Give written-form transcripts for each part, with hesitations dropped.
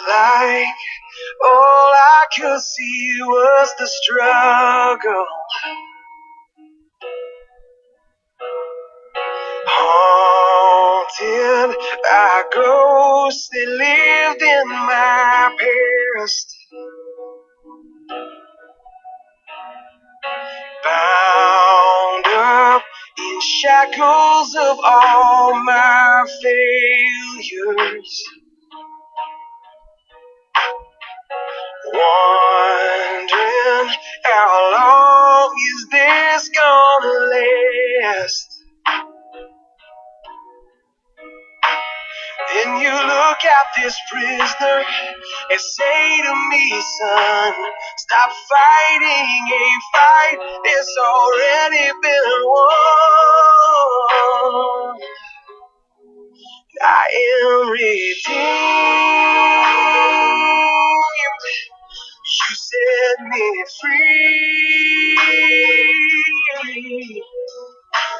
like all I could see was the struggle. Haunted by ghosts that lived in my past. Bound up in shackles of all my failures. Wondering how long is this gonna last? Then you look at this prisoner and say to me, son, stop fighting a fight that's already been won. I am redeemed. You set me free.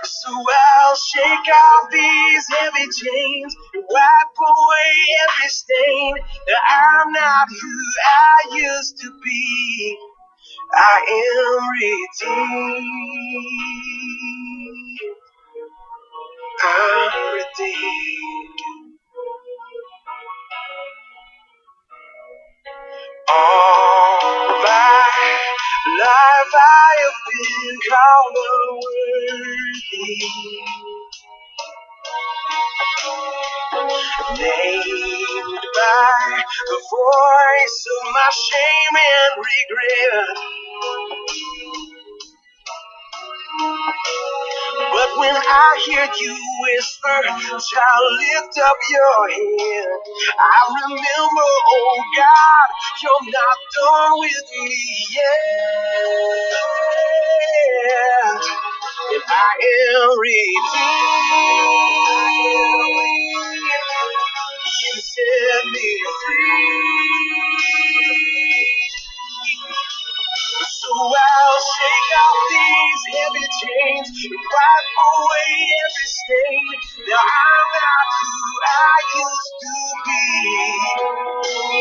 So I'll shake off these heavy chains and wipe away every stain. That I'm not who I used to be. I am redeemed. I'm redeemed. All my life I have been called unworthy, named by the voice of my shame and regret. But when I hear you whisper, child, lift up your head, I remember, oh God, you're not done with me yet. And I am redeemed. You set me free. So I'll shake out these heavy chains and wipe away every stain. Now I'm not who I used to be,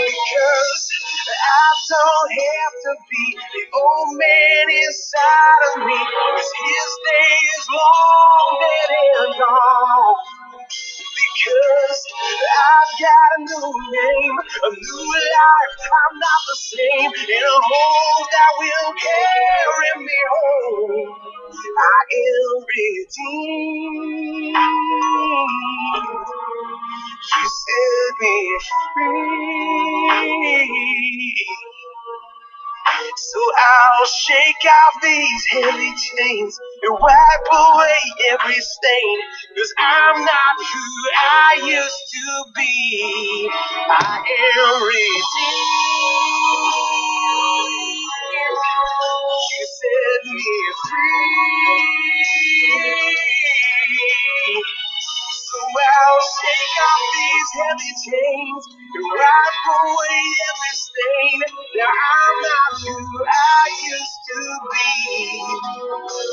because I don't have to be the old man inside of me, 'cause his day is long dead and gone. Because I've got a new name, a new life, I'm not the same, and a hope that will carry me home. I am redeemed. You set me free. So I'll shake off these heavy chains and wipe away every stain, 'cause I'm not who I used to be. I am redeemed. You set me free. So I'll shake off these heavy chains and wipe away every stain. Now I'm not who I used to be.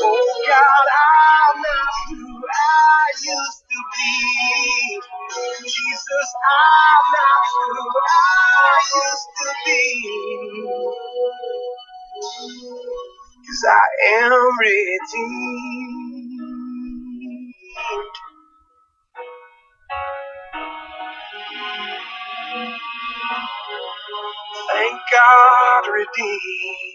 Oh God, I'm not who I used to be. Jesus, I'm not who I used to be. 'Cause I am redeemed. Thank God, redeemed.